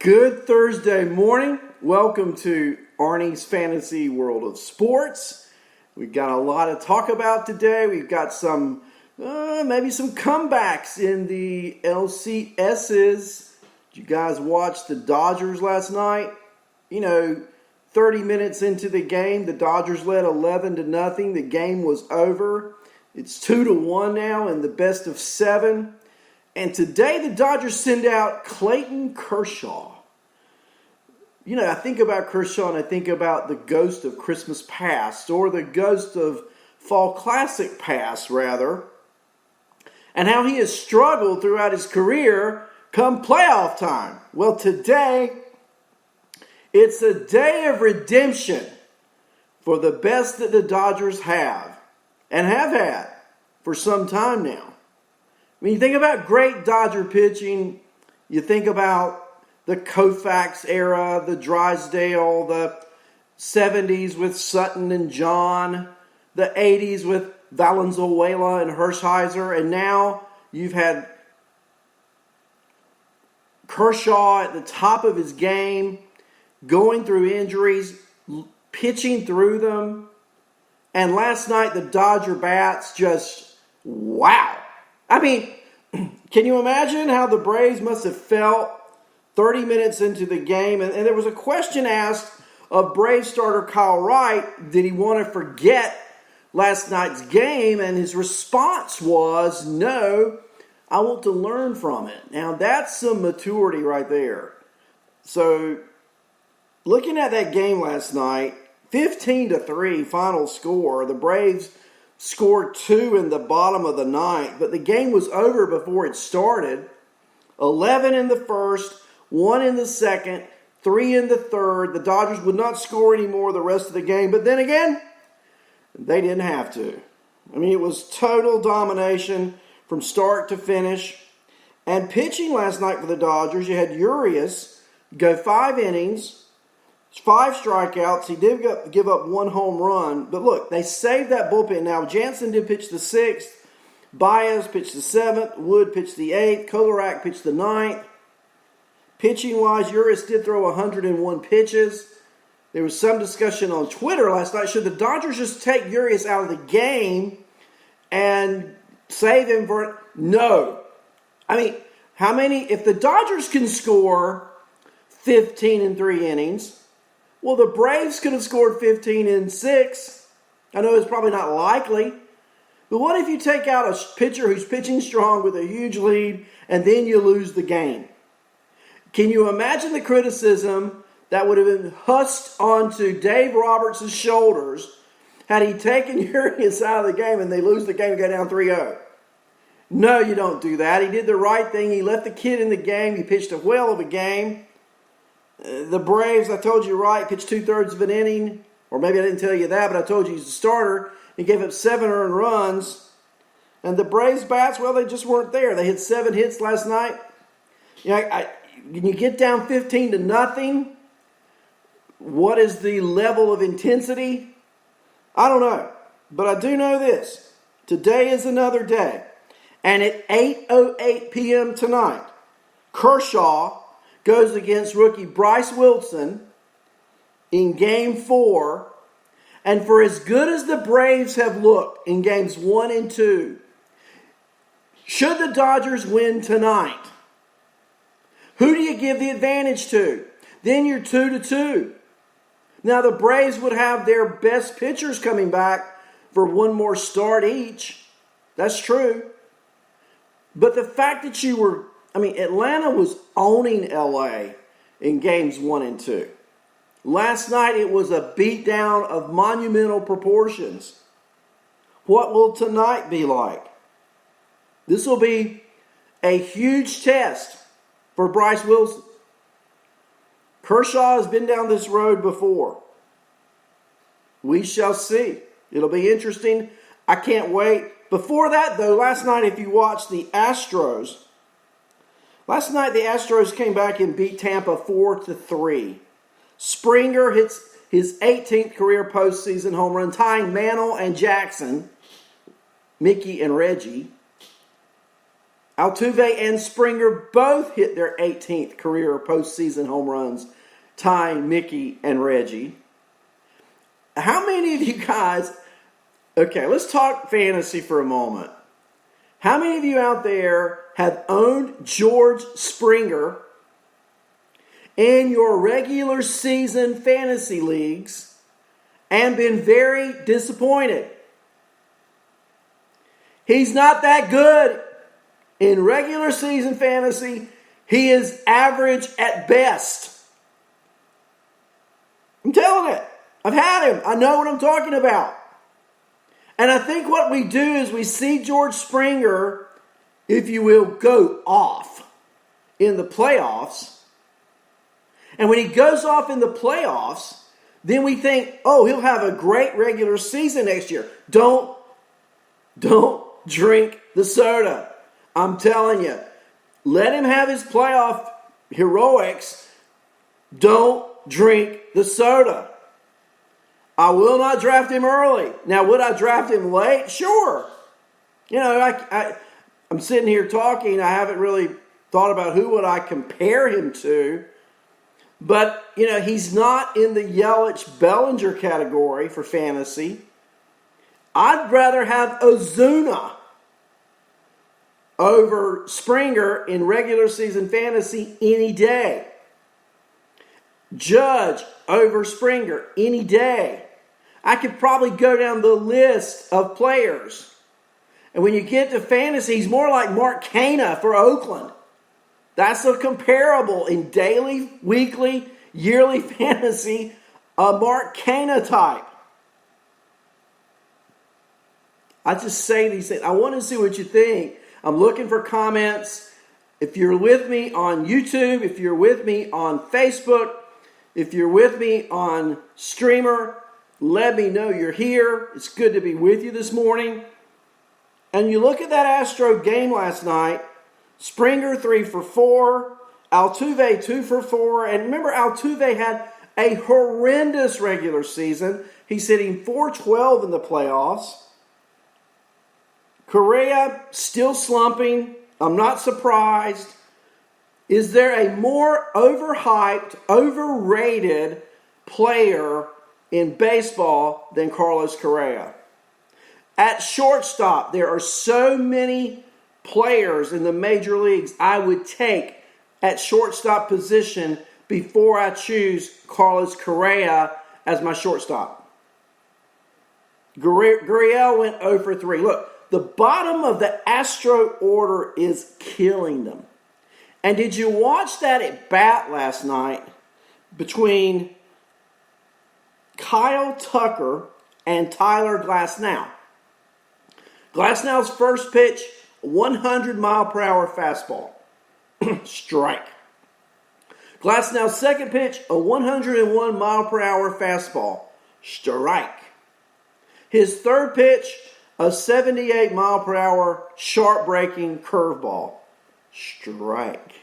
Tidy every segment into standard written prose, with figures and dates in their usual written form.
Good Thursday morning. Welcome to Arnie's Fantasy World of Sports. We've got a lot to talk about today. We've got maybe some comebacks in the LCSs. Did you guys watch the Dodgers last night? 30 minutes into the game, the Dodgers led 11-0. The game was over. It's 2-1 now in the best of 7. And today the Dodgers send out Clayton Kershaw. I think about Kershaw and I think about the ghost of Christmas past, or the ghost of Fall Classic past, rather, and how he has struggled throughout his career come playoff time. Well, today, it's a day of redemption for the best that the Dodgers have and have had for some time now. When you think about great Dodger pitching, you think about the Koufax era, the Drysdale, the 70s with Sutton and John, the 80s with Valenzuela and Hershiser, and now you've had Kershaw at the top of his game, going through injuries, pitching through them, and last night the Dodger bats just, wow. I mean, can you imagine how the Braves must have felt 30 minutes into the game? And there was a question asked of Braves starter Kyle Wright, did he want to forget last night's game? And his response was, no, I want to learn from it. Now, that's some maturity right there. So, looking at that game last night, 15-3 final score. The Braves scored 2 in the bottom of the ninth, but the game was over before it started. 11 in the first, 1 in the second, 3 in the third. The Dodgers would not score anymore the rest of the game, but then again, they didn't have to. I mean, it was total domination from start to finish. And pitching last night for the Dodgers, you had Urias go 5 innings, 5 strikeouts. He did give up 1 home run. But look, they saved that bullpen. Now, Jansen did pitch the 6th. Baez pitched the 7th. Wood pitched the 8th. Kolarek pitched the 9th. Pitching-wise, Urias did throw 101 pitches. There was some discussion on Twitter last night. Should the Dodgers just take Urias out of the game and save him for it? No. I mean, if the Dodgers can score 15 in 3 innings, well, the Braves could have scored 15 in 6. I know it's probably not likely. But what if you take out a pitcher who's pitching strong with a huge lead and then you lose the game? Can you imagine the criticism that would have been husked onto Dave Roberts' shoulders had he taken Urias out of the game and they lose the game and go down 3-0? No, you don't do that. He did the right thing. He left the kid in the game. He pitched a whale of a game. The Braves, I told you right, pitched 2/3 of an inning. Or maybe I didn't tell you that, but I told you he's a starter. He gave up 7 earned runs. And the Braves bats, well, they just weren't there. They hit 7 hits last night. When you get down 15-0, what is the level of intensity? I don't know. But I do know this. Today is another day. And at 8:08 p.m. tonight, Kershaw goes against rookie Bryce Wilson in Game 4. And for as good as the Braves have looked in Games 1 and 2, should the Dodgers win tonight, who do you give the advantage to? Then you're 2-2. Now the Braves would have their best pitchers coming back for 1 more start each. That's true. But the fact that Atlanta was owning LA in Games 1 and 2. Last night it was a beatdown of monumental proportions. What will tonight be like? This will be a huge test for Bryce Wilson. Kershaw has been down this road before. We shall see. It'll be interesting. I can't wait. Before that, though, last night, if you watched the Astros, the Astros came back and beat Tampa 4-3. Springer hits his 18th career postseason home run, tying Mantle and Jackson, Mickey and Reggie. Altuve and Springer both hit their 18th career postseason home runs, tying Mickey and Reggie. How many of you guys, okay, let's talk fantasy for a moment. How many of you out there have owned George Springer in your regular season fantasy leagues and been very disappointed? He's not that good in regular season fantasy. He is average at best. I'm telling it. I've had him. I know what I'm talking about. And I think what we do is we see George Springer, if you will, go off in the playoffs. And when he goes off in the playoffs, then we think, oh, he'll have a great regular season next year. Don't drink the soda. I'm telling you. Let him have his playoff heroics. Don't drink the soda. I will not draft him early. Now, would I draft him late? Sure. You know, I'm sitting here talking. I haven't really thought about who would I compare him to. But, you know, he's not in the Yelich-Bellinger category for fantasy. I'd rather have Ozuna over Springer in regular season fantasy any day. Judge over Springer any day. I could probably go down the list of players. And when you get to fantasy, he's more like Mark Canha for Oakland. That's a comparable in daily, weekly, yearly fantasy, a Mark Canha type. I just say these things. I want to see what you think. I'm looking for comments. If you're with me on YouTube, if you're with me on Facebook, if you're with me on Streamer, let me know you're here. It's good to be with you this morning. And you look at that Astro game last night. Springer 3 for 4. Altuve 2 for 4. And remember, Altuve had a horrendous regular season. He's hitting .412 in the playoffs. Correa still slumping. I'm not surprised. Is there a more overhyped, overrated player in baseball than Carlos Correa? At shortstop, there are so many players in the major leagues I would take at shortstop position before I choose Carlos Correa as my shortstop. Gurriel went 0 for 3. Look, the bottom of the Astro order is killing them. And did you watch that at bat last night between Kyle Tucker and Tyler Glasnow? Glasnow's first pitch, 100-mile-per-hour fastball. Strike. Glasnow's second pitch, a 101-mile-per-hour fastball. Strike. His third pitch, a 78-mile-per-hour sharp-breaking curveball. Strike.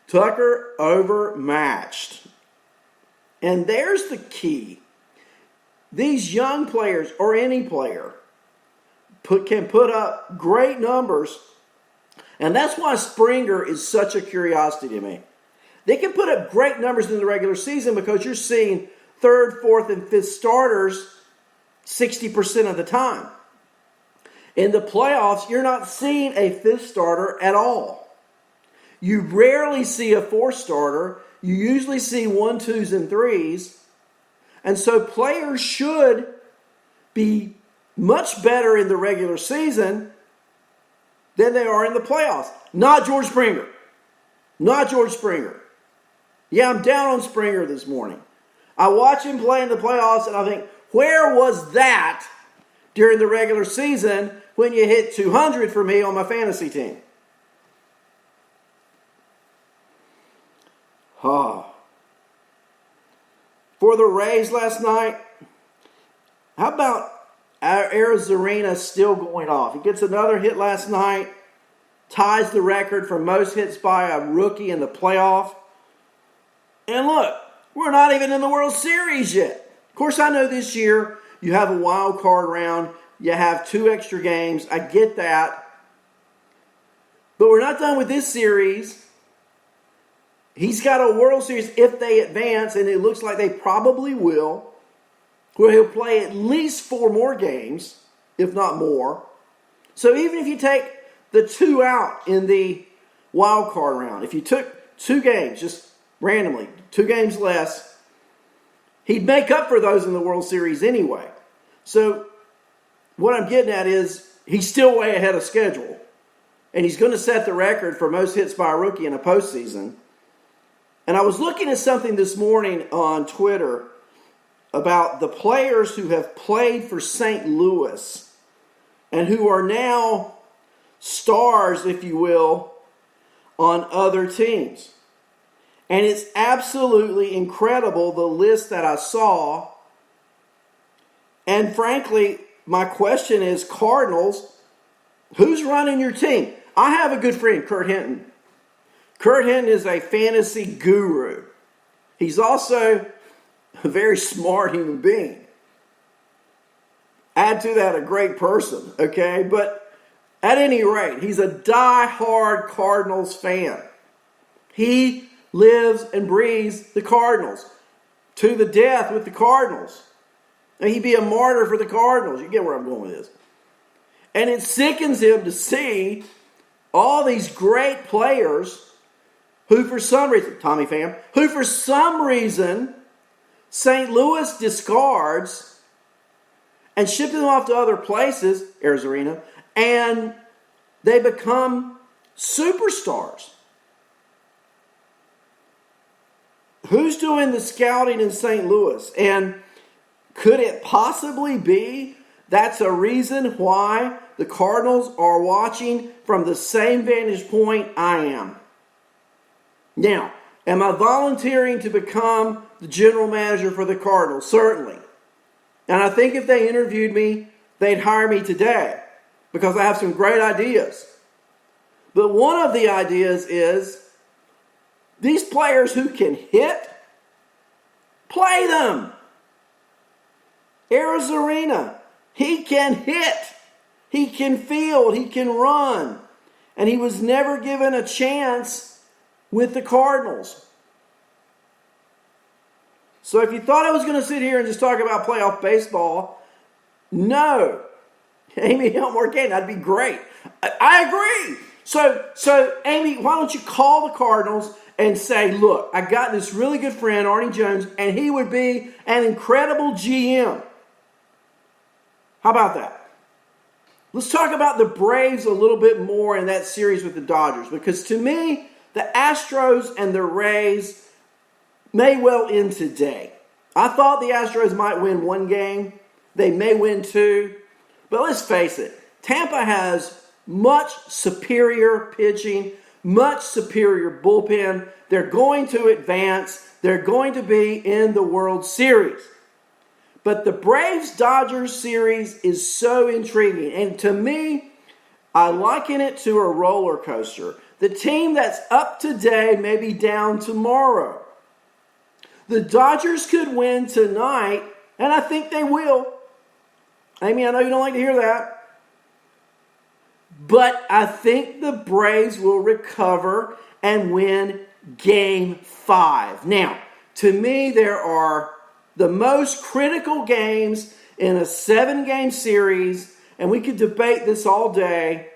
Tucker overmatched. And there's the key. These young players, or any player, can put up great numbers. And that's why Springer is such a curiosity to me. They can put up great numbers in the regular season because you're seeing third, fourth, and fifth starters 60% of the time. In the playoffs, you're not seeing a fifth starter at all. You rarely see a fourth starter. You usually see 1, 2s, and 3s. And so players should be much better in the regular season than they are in the playoffs. Not George Springer. Not George Springer. Yeah, I'm down on Springer this morning. I watch him play in the playoffs and I think, where was that during the regular season when you hit 200 for me on my fantasy team? Oh. For the Rays last night, how about Arizarena still going off? He gets another hit last night, ties the record for most hits by a rookie in the playoff. And look, we're not even in the World Series yet. Of course, I know this year you have a wild card round. You have 2 extra games. I get that. But we're not done with this series. He's got a World Series if they advance, and it looks like they probably will, where he'll play at least 4 more games, if not more. So even if you take the 2 out in the wild card round, if you took 2 games, just randomly, 2 games less, he'd make up for those in the World Series anyway. So what I'm getting at is he's still way ahead of schedule. And he's going to set the record for most hits by a rookie in a postseason. And I was looking at something this morning on Twitter about the players who have played for St. Louis and who are now stars, if you will, on other teams. And it's absolutely incredible, the list that I saw. And frankly, my question is, Cardinals, who's running your team? I have a good friend, Kurt Hinton. Kurt Hinton is a fantasy guru. He's also a very smart human being. Add to that a great person, okay? But at any rate, he's a die-hard Cardinals fan. He lives and breathes the Cardinals to the death with the Cardinals. And he'd be a martyr for the Cardinals. You get where I'm going with this. And it sickens him to see all these great players who for some reason, Tommy Pham, who for some reason St. Louis discards and ships them off to other places, Arizona, and they become superstars. Who's doing the scouting in St. Louis? And could it possibly be that's a reason why the Cardinals are watching from the same vantage point I am? Now, am I volunteering to become the general manager for the Cardinals? Certainly. And I think if they interviewed me, they'd hire me today because I have some great ideas. But one of the ideas is these players who can hit, play them. Arizona, he can hit, he can field, he can run. And he was never given a chance with the Cardinals. So if you thought I was going to sit here and just talk about playoff baseball, no. Amy Helmore Kane, that'd be great. I agree. So Amy, why don't you call the Cardinals and say, look, I got this really good friend, Arnie Jones, and he would be an incredible GM. How about that? Let's talk about the Braves a little bit more in that series with the Dodgers, because to me, the Astros and the Rays may well end today. I thought the Astros might win 1 game. They may win 2. But let's face it, Tampa has much superior pitching, much superior bullpen. They're going to advance. They're going to be in the World Series. But the Braves-Dodgers series is so intriguing. And to me, I liken it to a roller coaster. The team that's up today may be down tomorrow. The Dodgers could win tonight, and I think they will. Amy, I know you don't like to hear that. But I think the Braves will recover and win Game 5. Now, to me, there are the most critical games in a 7-game series, and we could debate this all day,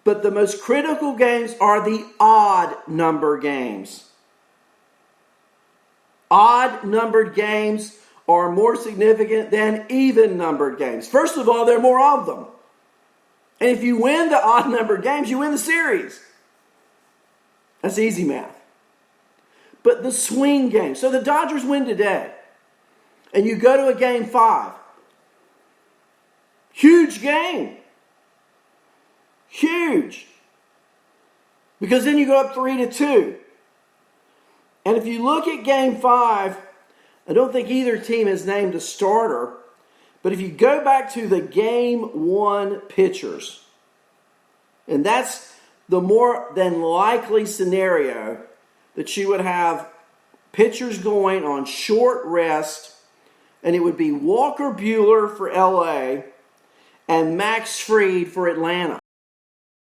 but the most critical games are the odd-number games. Odd-numbered games are more significant than even-numbered games. First of all, there are more of them. And if you win the odd-numbered games, you win the series. That's easy math. But the swing game. So the Dodgers win today. And you go to a Game 5. Huge game. Huge. Because then you go up 3-2. And if you look at Game 5, I don't think either team has named a starter. But if you go back to the Game 1 pitchers, and that's the more than likely scenario that you would have pitchers going on short rest, and it would be Walker Buehler for LA and Max Fried for Atlanta.